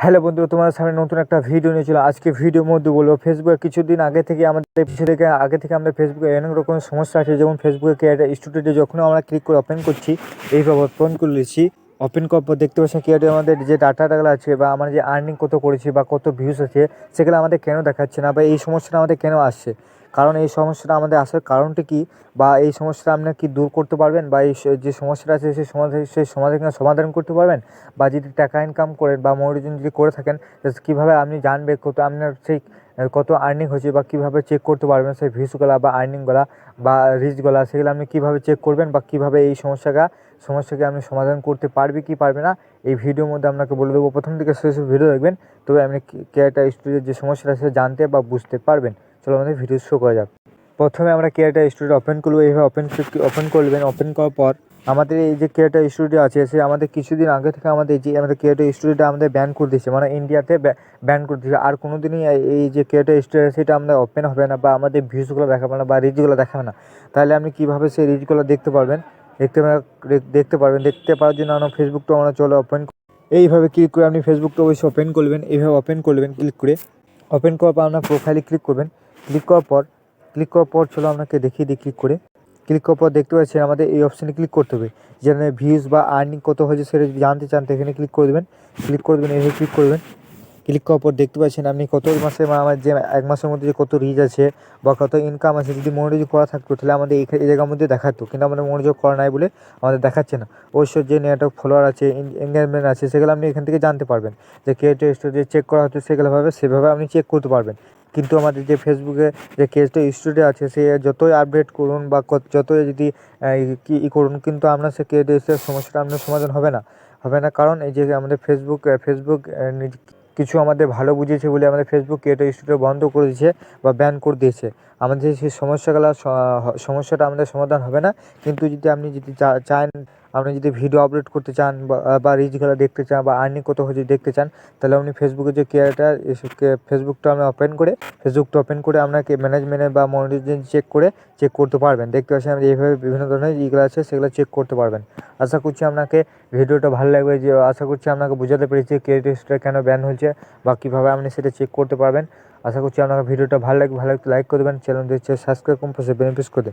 Hello বন্ধুরা, তোমার সামনে নতুন একটা ভিডিও নিয়ে চলো। আজকে ভিডিওর মধ্যে বলবো ফেসবুকে কিছুদিন আগে থেকে আমাদের ফেসবুকে অনেক রকম সমস্যা আছে। যেমন ফেসবুকে স্টুডিওতে যখন আমরা ক্লিক করে ওপেন করছি, এইভাবে ওপেন করে নিচ্ছি। ওপেন করার পর দেখতে পাচ্ছি ক্রিয়েটে আমাদের যে ডাটাগুলো আছে বা আমরা যে আর্নিং কত করেছি বা কত ভিউজ আছে সেগুলো আমাদের কেন দেখাচ্ছে না, বা এই সমস্যাটা আমাদের কেন আসছে, কারণ এই সমস্যাটা আমাদের আসার কারণটা কি, বা এই সমস্যাটা আপনারা কি দূর করতে পারবেন, বা এই যে সমস্যাটা আছে সেই সমাধান সমাধান করতে পারবেন। বা যদি টাকা ইনকাম করেন বা মনোরঞ্জন যদি করে থাকেন, কীভাবে আপনি জানবে কত আপনার সেই কত আর্নিং হয়েছে, বা কীভাবে চেক করতে পারবেন সেই ভিউজগুলা বা আর্নিংগুলা বা রিচগুলা, সেগুলো আপনি কীভাবে চেক করবেন, বা কীভাবে এই সমস্যাকে আপনি সমাধান করতে পারবে কি পারবে না, এই ভিডিওর মধ্যে আপনাকে বলে দেবো। প্রথম থেকে শেষ ভিডিও দেখবেন, তবে আপনি ক্যারেক্টার স্টুডিওর যে সমস্যাটা আছে জানতে বা বুঝতে পারবেন। চলো আমাদের ভিডিও শো করা যাক। প্রথমে আমরা ক্রিয়েটার স্টুডিও ওপেন করবো। এইভাবে ওপেন করবেন। ওপেন করার পর আমাদের এই যে ক্রিয়েটার স্টুডিও আছে, সে আমাদের কিছুদিন আগে থেকে আমাদের ক্রিয়েটার স্টুডিওটা আমাদের ব্যান করে দিয়েছে, মানে ইন্ডিয়াতে ব্যান করে দিয়েছে। আর কোনো দিনই এই যে ক্রিয়েটার স্টুডিও সেটা আমাদের ওপেন হবে না, বা আমাদের ভিউজগুলো দেখাবে না, বা রিচগুলো দেখাবে না। তাহলে আপনি কীভাবে সেই রিচগুলো দেখতে পারবেন? দেখতে পাওয়ার জন্য আমরা ফেসবুকটা আমরা চলে ওপেন। এইভাবে ক্লিক করে আপনি ফেসবুকটা অবশ্যই ওপেন করবেন। এইভাবে ওপেন করবেন ক্লিক করে। ওপেন করার পর আপনার প্রোফাইলে ক্লিক করবেন। ক্লিক করার পর চলো আপনাকে দেখিয়ে দিই। ক্লিক করার পর দেখতে পাচ্ছেন আমাদের এই অপশানে ক্লিক করতে হবে, যেখানে ভিউজ বা আর্নিং কত হয়েছে সেটা যদি জানতে চান, তো এখানে ক্লিক করে দেবেন। এইভাবে ক্লিক করবেন। ক্লিক করার পর দেখতে পাচ্ছেন আপনি কত মাসে বা আমার যে এক মাসের মধ্যে যে কত রিচ আছে বা কত ইনকাম আছে। যদি মনোযোগ করা থাকতো তাহলে আমাদের এই জায়গার মধ্যে দেখাতো, কিন্তু আমাদের মনোযোগ করা নাই বলে আমাদের দেখাচ্ছে না। অবশ্যই যে নেটওয়ার্ক ফলোয়ার আছে, এঙ্গেজমেন্ট আছে, সেগুলো আপনি এখান থেকে জানতে পারবেন। যে ক্রিয়েটর স্টুডিও চেক করা হচ্ছে সেভাবে আপনি চেক করতে পারবেন। কিন্তু আমাদের যে ফেসবুকে যে ক্রিয়েটর স্টুডিও আছে, সে যতই আপডেট করুন বা যতই যদি করুন, কিন্তু আপনার সে ক্রিয়েটর স্টুডিওর সমস্যাটা আপনার সমাধান হবে না। কারণ এই যে আমাদের ফেসবুক কিছু আমাদের ভালো বুঝিয়েছে বলে আমাদের ফেসবুক ক্রিয়েটর স্টুডিও বন্ধ করে দিয়েছে বা ব্যান করে দিয়েছে। আমাদের সেই সমস্যাটা আমাদের সমাধান হবে না। কিন্তু আপনি যদি চান, আপনি যদি ভিডিও আপলোড করতে চান বা রিচগুলো দেখতে চান বা আর্নিং কত হয়েছে দেখতে চান, তাহলে আপনি ফেসবুকের যে ফেসবুকটা ওপেন করে আপনাকে ম্যানেজমেন্টে বা মনিটরিং চেক করতে পারবেন। দেখতে পাচ্ছেন আপনি এইভাবে বিভিন্ন ধরনের যেগুলো আছে সেগুলো চেক করতে পারবেন। আশা করছি আপনাকে ভিডিওটা ভালো লাগবে। আশা করছি আপনাকে বোঝাতে পেরেছি ক্রিয়েটর স্টুডিও কেন ব্যান হয়েছে বা কীভাবে আপনি সেটা চেক করতে পারবেন। আশা করছি আপনাকে ভিডিওটা ভালো লাগবে। লাইক করে দেবেন, চ্যানেল সাবস্ক্রাইব করে বেনিফিট করে দেবেন।